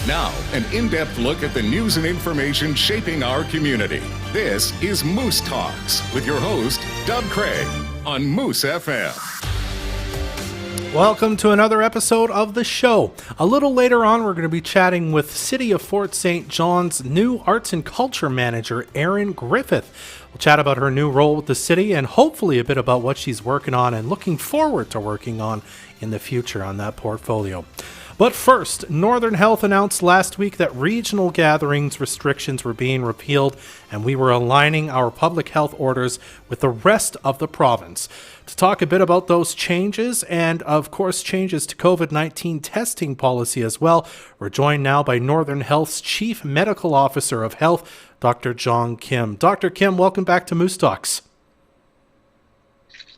Now, an in-depth look at the news and information shaping our community. This is Moose Talks with your host, Doug Craig, on Moose FM. Welcome to another episode of the show. A little later on, we're going to be chatting with City of Fort St. John's new Arts and Culture Manager, Eryn Griffith. We'll chat about her new role with the city and hopefully a bit about what she's working on and looking forward to working on in the future on that portfolio. But first, Northern Health announced last week that regional gatherings restrictions were being repealed and we were aligning our public health orders with the rest of the province. To talk a bit about those changes and, of course, changes to COVID-19 testing policy as well, we're joined now by Northern Health's Chief Medical Officer of Health, Dr. Jong Kim. Dr. Kim, welcome back to Moose Talks.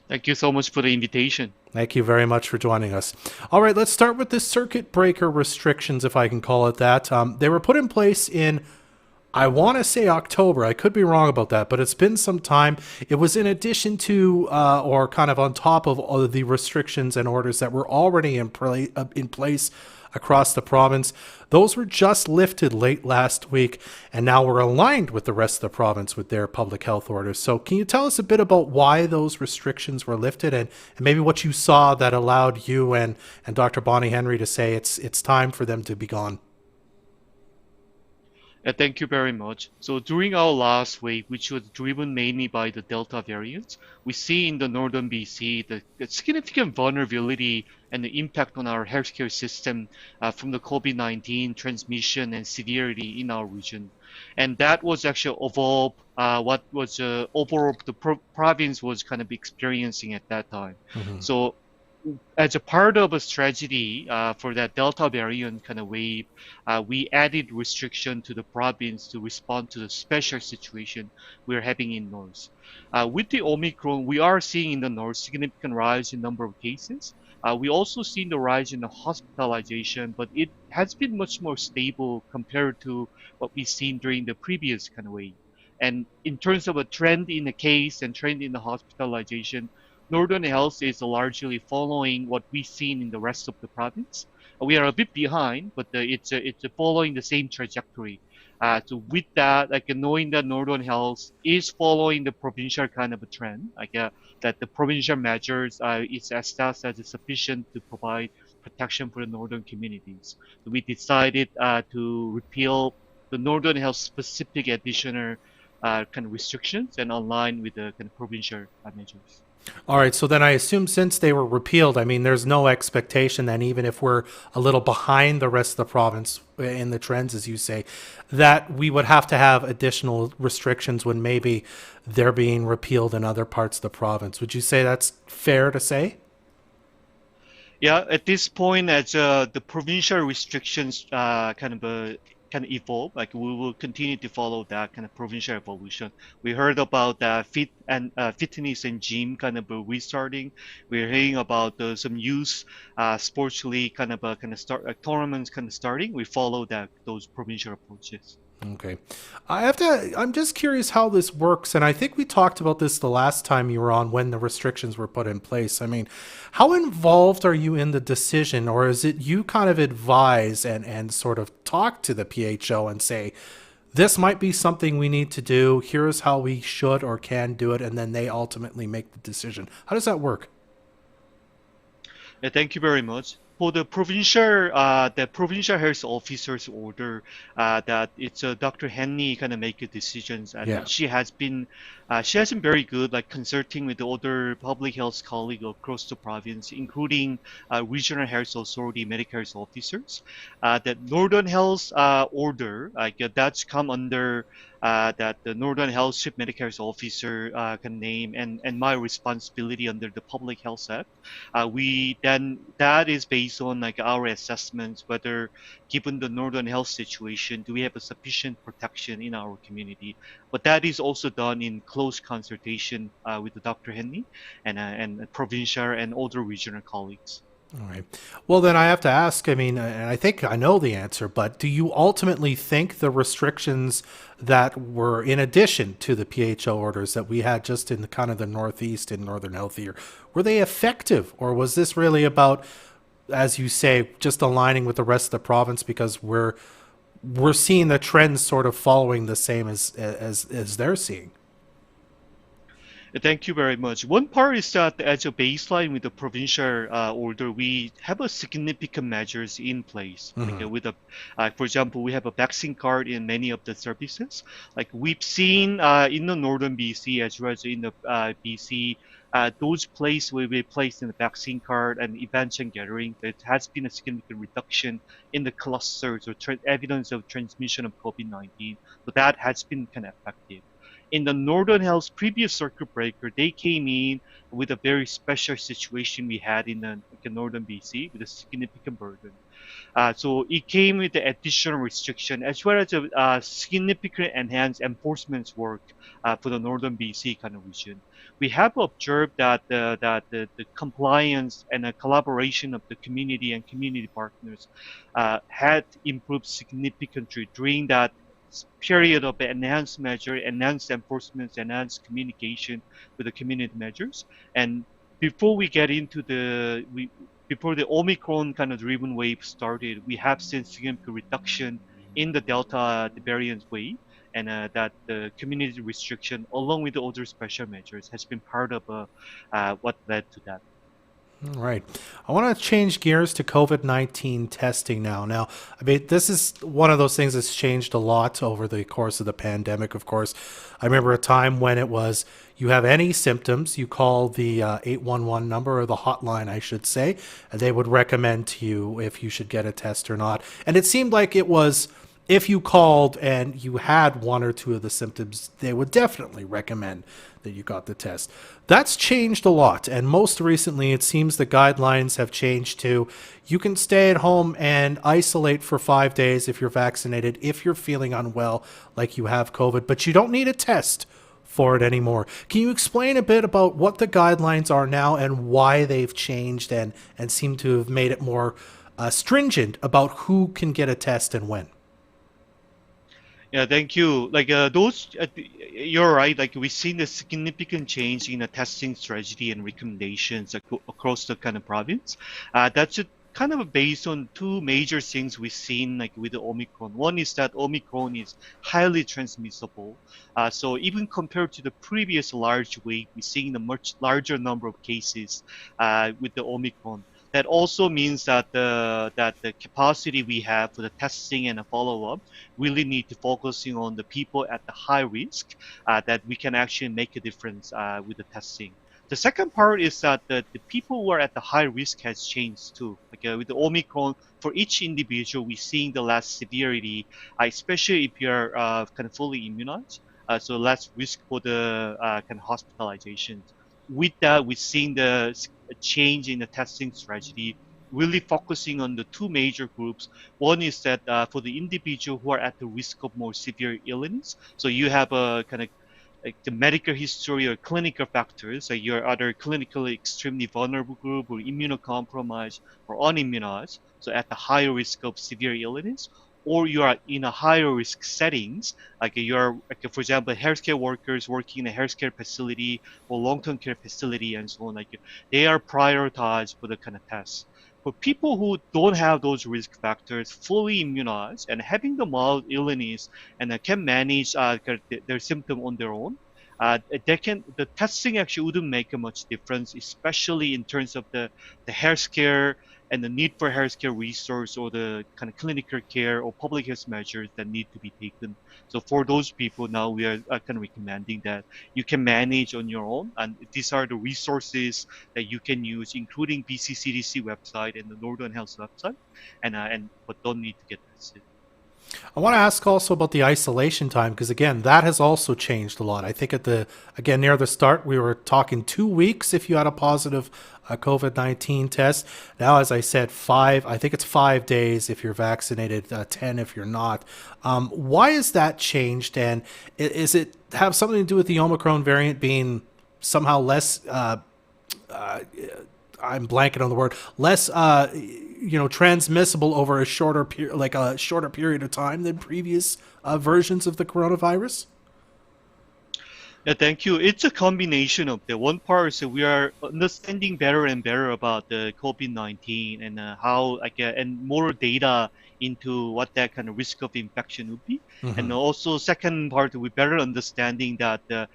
Thank you so much for the invitation. Thank you very much for joining us. All right, let's start with the circuit breaker restrictions, if I can call it that. They were put in place in, I want to say October. I could be wrong about that, but it's been some time. It was in addition to or kind of on top of all of the restrictions and orders that were already in place across the province. Those were just lifted late last week, and now we're aligned with the rest of the province with their public health orders. So can you tell us a bit about why those restrictions were lifted and maybe what you saw that allowed you and Dr. Bonnie Henry to say it's time for them to be gone? Thank you very much. So during our last wave, which was driven mainly by the Delta variant, we see in the northern BC the significant vulnerability and the impact on our healthcare system from the COVID-19 transmission and severity in our region. And that was actually overall what was overall the province was kind of experiencing at that time. Mm-hmm. So as a part of a strategy for that Delta variant kind of wave, we added restriction to the province to respond to the special situation we're having in North. With the Omicron, we are seeing in the North significant rise in number of cases. We also seen the rise in the hospitalization, but it has been much more stable compared to what we've seen during the previous kind of wave. And in terms of a trend in the case and trend in the hospitalization, Northern Health is largely following what we've seen in the rest of the province. We are a bit behind, but it's following the same trajectory. So with that, knowing that Northern Health is following the provincial kind of a trend, that the provincial measures is assessed as sufficient to provide protection for the northern communities. So we decided to repeal the Northern Health specific additional kind of restrictions and align with the kind of provincial measures. All right, so then I assume since they were repealed, I mean, there's no expectation then, even if we're a little behind the rest of the province in the trends, as you say, that we would have to have additional restrictions when maybe they're being repealed in other parts of the province. Would you say that's fair to say? Yeah, at this point, as the provincial restrictions kind of evolve, we will continue to follow that kind of provincial evolution. We heard about fitness and gym kind of restarting. We're hearing about some youth sports league kind of start tournaments kind of starting. We follow those provincial approaches. Okay. I'm just curious how this works. And I think we talked about this the last time you were on when the restrictions were put in place. I mean, how involved are you in the decision, or is it you kind of advise and sort of talk to the PHO and say, this might be something we need to do. Here's how we should or can do it. And then they ultimately make the decision. How does that work? Yeah, thank you very much. For the provincial health officer's order, that it's Dr. Henny kind of make decisions, and she has been very good, consulting with the other public health colleagues across the province, including regional health authority medical health officers. That Northern Health order, that's come under that the Northern Health Chief Medical Health Officer can name and my responsibility under the Public Health Act. That is based on our assessments whether, given the Northern Health situation, do we have a sufficient protection in our community. But that is also done in close consultation with Dr. Henny and provincial and other regional colleagues. All right. Well, then I have to ask, I mean, and I think I know the answer, but do you ultimately think the restrictions that were in addition to the PHO orders that we had just in the kind of the Northeast and Northern Health here, were they effective? Or was this really about, as you say, just aligning with the rest of the province because we're we're seeing the trends sort of following the same as they're seeing. Thank you very much. One part is that as a baseline with the provincial order, we have a significant measures in place. Like with a, for example, we have a vaccine card in many of the services. Like we've seen in the northern BC as well as in the BC, those places will be placed in the vaccine card and events and gathering. There has been a significant reduction in the clusters or evidence of transmission of COVID-19. So that has been kind of effective. In the Northern Health previous circuit breaker, they came in with a very special situation we had in the Northern BC with a significant burden. So it came with the additional restriction as well as a significant enhanced enforcement work for the Northern BC kind of region. We have observed that the compliance and the collaboration of the community and community partners had improved significantly during that period of enhanced measure, enhanced enforcement, enhanced communication with the community measures. And before we get into before the Omicron kind of driven wave started, we have seen significant reduction in the Delta the variant wave, and that the community restriction, along with the other special measures, has been part of what led to that. All right. I want to change gears to COVID-19 testing now. Now, I mean, this is one of those things that's changed a lot over the course of the pandemic, of course. I remember a time when it was you have any symptoms, you call the 811 number, or the hotline, I should say, and they would recommend to you if you should get a test or not. And it seemed like it was if you called and you had one or two of the symptoms, they would definitely recommend that you got the test. That's changed a lot. And most recently, it seems the guidelines have changed to you can stay at home and isolate for 5 days if you're vaccinated, if you're feeling unwell, like you have COVID, but you don't need a test for it anymore. Can you explain a bit about what the guidelines are now and why they've changed and seem to have made it more stringent about who can get a test and when? Yeah, thank you. Like you're right. Like we've seen a significant change in the testing strategy and recommendations across the kind of province. That's kind of based on two major things we've seen, like with the Omicron. One is that Omicron is highly transmissible. So even compared to the previous large wave, we're seeing a much larger number of cases with the Omicron. That also means that the capacity we have for the testing and the follow-up really need to focusing on the people at the high risk that we can actually make a difference with the testing. The second part is that the people who are at the high risk has changed too. Like with the Omicron, for each individual, we're seeing the less severity, especially if you're kind of fully immunized, so less risk for the kind of hospitalizations. With that, we're seeing the change in the testing strategy, really focusing on the two major groups. One is that for the individual who are at the risk of more severe illness, so you have a kind of like the medical history or clinical factors, like you're either clinically extremely vulnerable group or immunocompromised or unimmunized, so at the higher risk of severe illness, or you are in a higher risk settings, like you're, like for example, healthcare workers working in a healthcare facility or long-term care facility and so on, like they are prioritized for the kind of tests. For people who don't have those risk factors, fully immunized and having the mild illness and can manage their symptom on their own, the testing actually wouldn't make a much difference, especially in terms of the healthcare and the need for healthcare resource or the kind of clinical care or public health measures that need to be taken. So for those people now, we are kind of recommending that you can manage on your own, and these are the resources that you can use, including BC CDC website and the Northern Health website, and but don't need to get tested. I want to ask also about the isolation time, because again, that has also changed a lot. I think again, near the start, we were talking 2 weeks if you had a positive COVID-19 test. Now, as I said, I think it's 5 days if you're vaccinated, 10 if you're not. Why has that changed? And is it have something to do with the Omicron variant being somehow less, I'm blanking on the word, less, transmissible over a shorter period of time than previous versions of the coronavirus? Yeah, thank you. It's a combination of the one part is that we are understanding better and better about the COVID-19 and how and more data into what that kind of risk of infection would be. And also second part, we better understanding that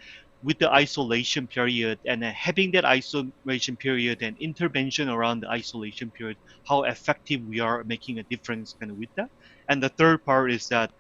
with the isolation period and having that isolation period and intervention around the isolation period, how effective we are making a difference kind of with that. And the third part is that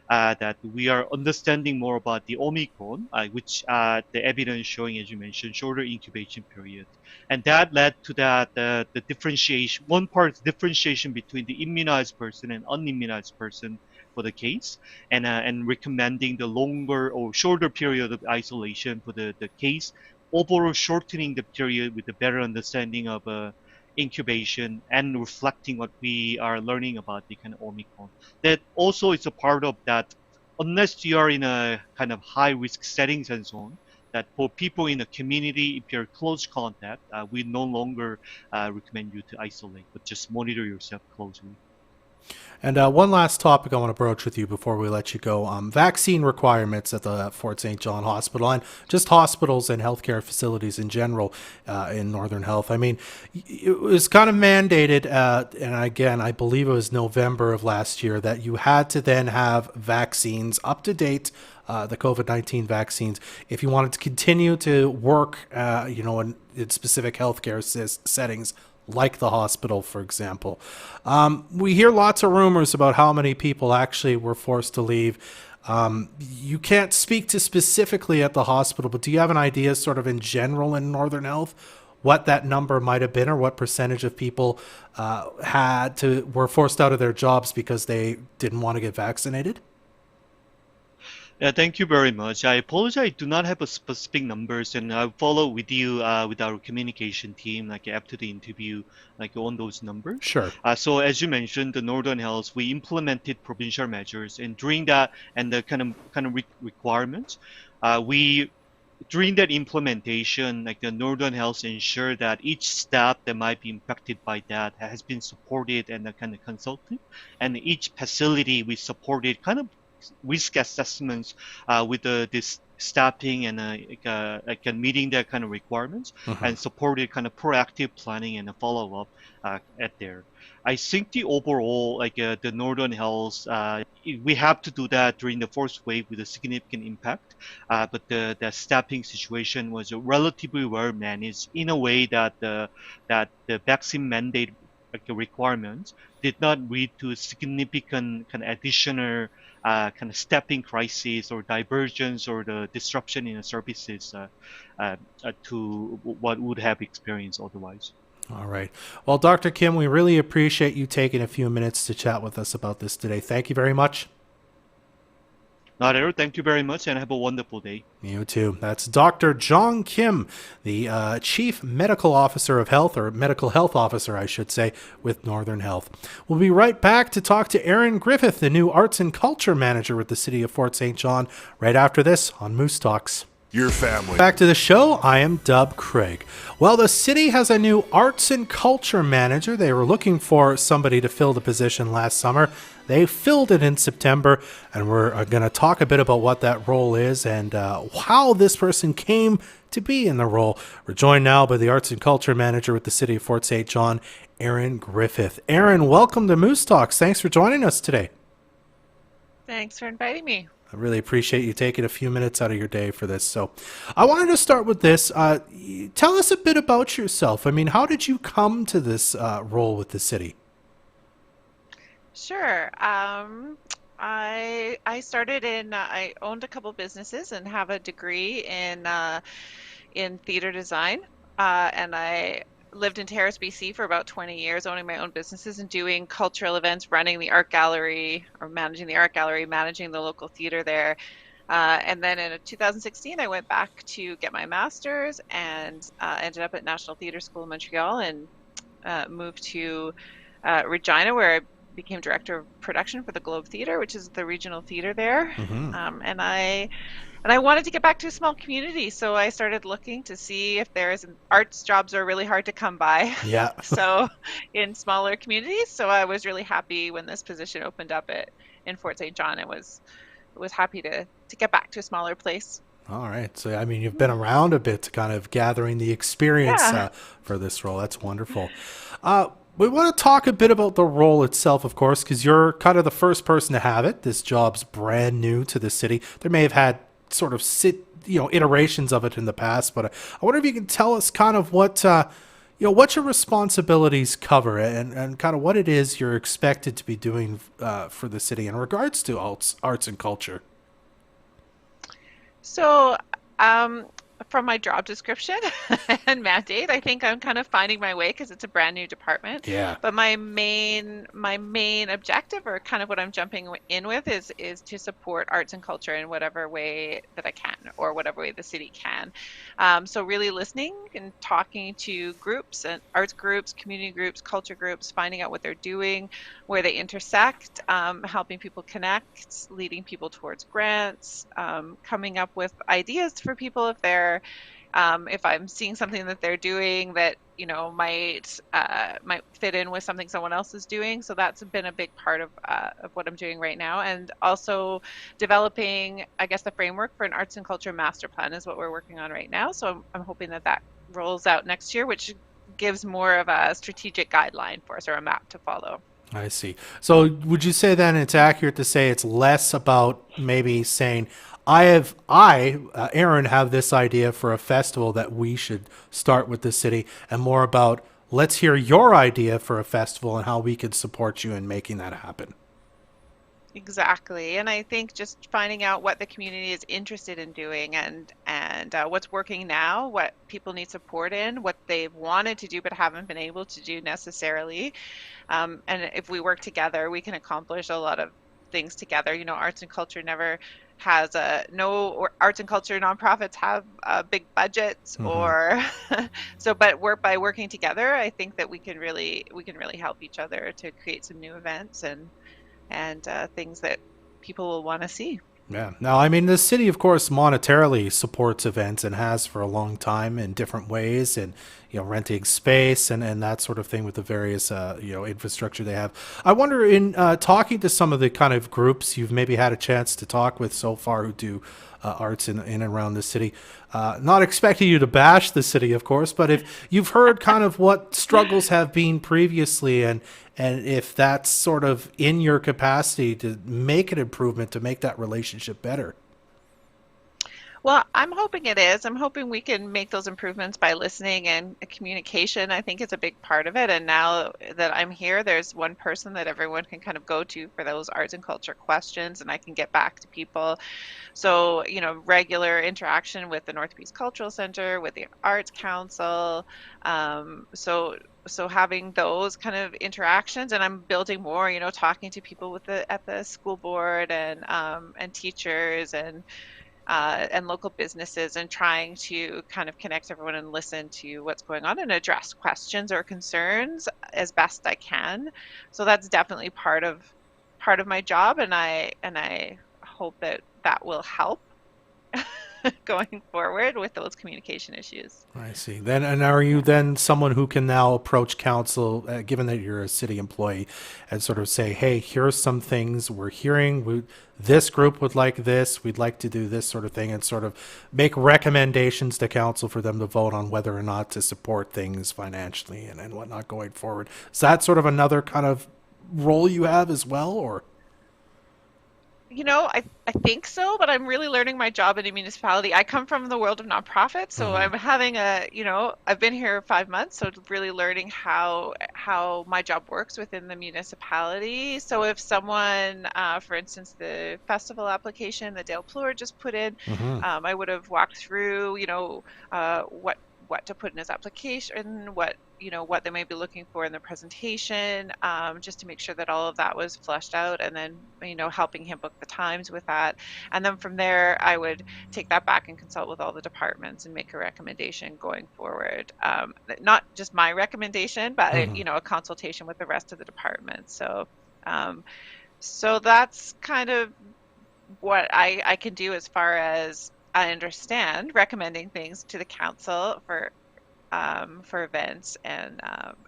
that we are understanding more about the Omicron, which the evidence showing, as you mentioned, shorter incubation period. And that led to that the differentiation. One part is differentiation between the immunized person and unimmunized person for the case, and recommending the longer or shorter period of isolation for the case, overall shortening the period with a better understanding of incubation and reflecting what we are learning about the kind of Omicron. That also is a part of that, unless you are in a kind of high risk settings and so on, that for people in the community, if you're close contact, we no longer recommend you to isolate, but just monitor yourself closely. And one last topic I want to broach with you before we let you go. Vaccine requirements at the Fort St. John Hospital and just hospitals and healthcare facilities in general in Northern Health. I mean, it was kind of mandated, and again, I believe it was November of last year, that you had to then have vaccines up to date, the COVID-19 vaccines, if you wanted to continue to work, in specific healthcare settings, like the hospital, for example. We hear lots of rumors about how many people actually were forced to leave. You can't speak to specifically at the hospital, but do you have an idea sort of in general in Northern Health what that number might have been, or what percentage of people were forced out of their jobs because they didn't want to get vaccinated? Yeah, thank you very much. I apologize, I do not have a specific numbers, and I'll follow with you with our communication team, like after the interview, like on those numbers. Sure. So as you mentioned, the Northern Health, we implemented provincial measures, and during that and the kind of requirements, we during that implementation, like the Northern Health ensured that each staff that might be impacted by that has been supported and kind of consulted, and each facility we supported kind of risk assessments with this staffing and meeting their kind of requirements, and supported kind of proactive planning and a follow-up at there. I think the overall, the Northern Health, we have to do that during the first wave with a significant impact, but the staffing situation was relatively well managed in a way that the vaccine mandate requirements did not lead to significant kind of additional kind of staffing crisis or divergence or the disruption in the services to what would have experienced otherwise. All right. Well, Dr. Kim, we really appreciate you taking a few minutes to chat with us about this today. Thank you very much. Not at all. Thank you very much, and have a wonderful day. You too. That's Dr. Jong Kim, the Chief Medical Officer of Health, or Medical Health Officer, I should say, with Northern Health. We'll be right back to talk to Eryn Griffith, the new Arts and Culture Manager with the City of Fort St. John, right after this on Moose Talks. Your family. Back to the show. I am Dub Craig. Well, the city has a new arts and culture manager. They were looking for somebody to fill the position last summer. They filled it in September, and we're going to talk a bit about what that role is and how this person came to be in the role. We're joined now by the arts and culture manager with the City of Fort St. John, Eryn Griffith. Eryn, welcome to Moose Talks. Thanks for joining us today. Thanks for inviting me. I really appreciate you taking a few minutes out of your day for this. So I wanted to start with this. Tell us a bit about yourself. I mean, how did you come to this role with the city? Sure. I started I owned a couple businesses and have a degree in theater design. And I lived in Terrace, BC for about 20 years, owning my own businesses and doing cultural events, running the art gallery or managing the art gallery, managing the local theater there. And then in 2016, I went back to get my master's and ended up at National Theatre School in Montreal and moved to Regina, where I became director of production for the Globe Theatre, which is the regional theatre there. And I wanted to get back to a small community, so I started looking to see if there's arts jobs are really hard to come by. Yeah. So in smaller communities, so I was really happy when this position opened up in Fort St. John. It was happy to get back to a smaller place. All right. So, I mean, you've been around a bit, kind of gathering the experience for this role. That's wonderful. We want to talk a bit about the role itself, of course, because you're kind of the first person to have it. This job's brand new to the city. There may have had sort of iterations of it in the past, but I wonder if you can tell us kind of what your responsibilities cover and kind of what it is you're expected to be doing for the city in regards to arts and culture. So, from my job description and mandate, I think I'm kind of finding my way because it's a brand new department. Yeah. But my main objective, or kind of what I'm jumping in with, is to support arts and culture in whatever way that I can, or whatever way the city can. So really listening and talking to groups and arts groups, community groups, culture groups, finding out what they're doing, where they intersect, helping people connect, leading people towards grants, coming up with ideas for people if I'm seeing something that they're doing that might fit in with something someone else is doing. So that's been a big part of what I'm doing right now, and also developing, I guess, the framework for an arts and culture master plan is what we're working on right now. So I'm hoping that rolls out next year, which gives more of a strategic guideline for us, or a map to follow. I see. So would you say then it's accurate to say it's less about maybe saying, Eryn, have this idea for a festival that we should start with the city, and more about let's hear your idea for a festival and how we could support you in making that happen? Exactly. And I think just finding out what the community is interested in doing, and what's working now, what people need support in, what they've wanted to do but haven't been able to do necessarily. And if we work together, we can accomplish a lot of things together. Arts and culture never has or arts and culture nonprofits have big budgets, Hmm. or so. But by working together, I think that we can really help each other to create some new events and things that people will want to see. Yeah. Now, I mean, the city, of course, monetarily supports events and has for a long time in different ways, and renting space and that sort of thing with the various infrastructure they have. I wonder, in talking to some of the kind of groups you've maybe had a chance to talk with so far who do arts in and around the city. Not expecting you to bash the city, of course, but if you've heard kind of what struggles have been previously, and if that's sort of in your capacity to make an improvement to make that relationship better. Well, I'm hoping it is. I'm hoping we can make those improvements by listening, and communication, I think, is a big part of it. And now that I'm here, there's one person that everyone can kind of go to for those arts and culture questions, and I can get back to people. So, regular interaction with the Northeast Cultural Center, with the Arts Council. So having those kind of interactions, and I'm building more, talking to people at the school board, and teachers, and local businesses, and trying to kind of connect everyone and listen to what's going on and address questions or concerns as best I can. So that's definitely part of my job, and I hope that will help going forward with those communication issues. I see. Then, and are you then someone who can now approach council, given that you're a city employee, and sort of say, "Hey, here's some things we're hearing. This group would like this. We'd like to do this sort of thing," and sort of make recommendations to council for them to vote on whether or not to support things financially and whatnot going forward. Is that sort of another kind of role you have as well, or? I think so, but I'm really learning my job in a municipality. I come from the world of nonprofits, so Mhm. I'm having I've been here 5 months, so really learning how my job works within the municipality. So if someone, for instance, the festival application that Dale Plur just put in, Mhm. I would have walked through, what to put in his application, what they may be looking for in the presentation, just to make sure that all of that was fleshed out, and then helping him book the times with that. And then from there, I would take that back and consult with all the departments and make a recommendation going forward. Not just my recommendation, but Mhm. a consultation with the rest of the departments. Um, so that's kind of what I can do, as far as I understand, recommending things to the council for events,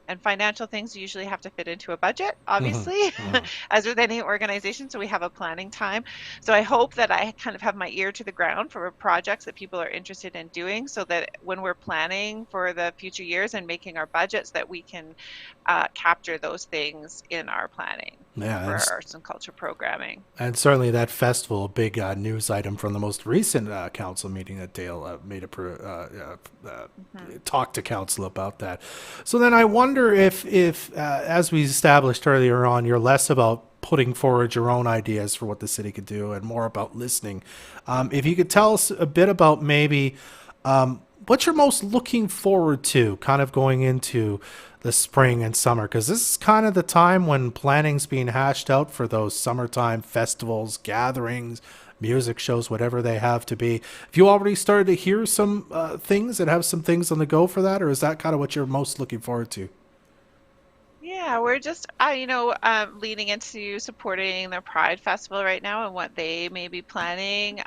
and financial things usually have to fit into a budget, obviously, as with any organization. So we have a planning time. So I hope that I kind of have my ear to the ground for projects that people are interested in doing, so that when we're planning for the future years and making our budgets, that we can capture those things in our planning Yeah, for our arts and culture programming. and certainly that festival, a big news item from the most recent council meeting that Dale made talk to council about that. So then I wonder if as we established earlier on, you're less about putting forward your own ideas for what the city could do and more about listening. If you could tell us a bit about maybe what you're most looking forward to kind of going into the spring and summer, because this is kind of the time when planning's being hashed out for those summertime festivals, gatherings, music shows, whatever they have to be. Have you already started to hear some things and have some things on the go for that, or is that kind of what you're most looking forward to? Yeah, we're just, leaning into supporting the Pride Festival right now and what they may be planning.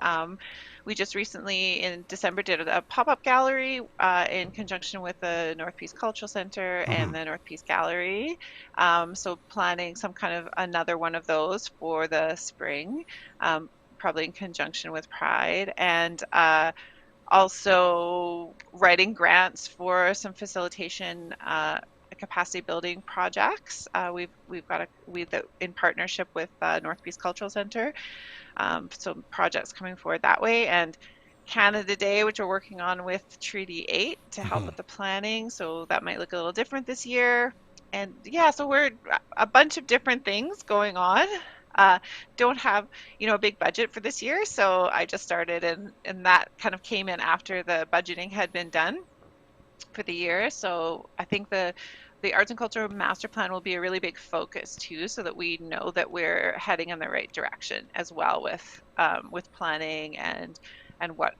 We just recently in December did a pop-up gallery in conjunction with the North Peace Cultural Center and the North Peace Gallery. So planning some kind of another one of those for the spring, probably in conjunction with Pride. And also writing grants for some facilitation capacity building projects. We've got in partnership with North Peace Cultural Center. So projects coming forward that way, and Canada Day, which we're working on with Treaty 8 to help with the planning. So that might look a little different this year. And yeah, so we're a bunch of different things going on. Don't have, a big budget for this year. So I just started, and that kind of came in after the budgeting had been done for the year. So I think the Arts and Culture Master Plan will be a really big focus too, so that we know that we're heading in the right direction as well with planning and what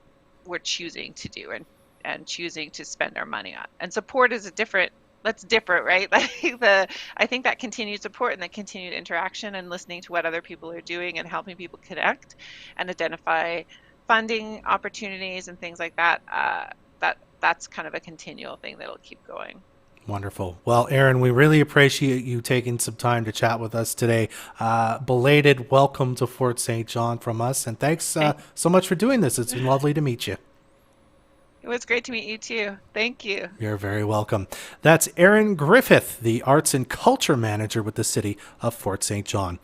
we're choosing to do and choosing to spend our money on. And support is different, right? I think that continued support and the continued interaction and listening to what other people are doing and helping people connect and identify funding opportunities and things like that. That's kind of a continual thing that'll keep going. Wonderful. Well, Eryn, we really appreciate you taking some time to chat with us today. Belated welcome to Fort St. John from us, and thanks so much for doing this. It's been lovely to meet you. It was great to meet you too. Thank you. You're very welcome. That's Eryn Griffith, the Arts and Culture Manager with the City of Fort St. John.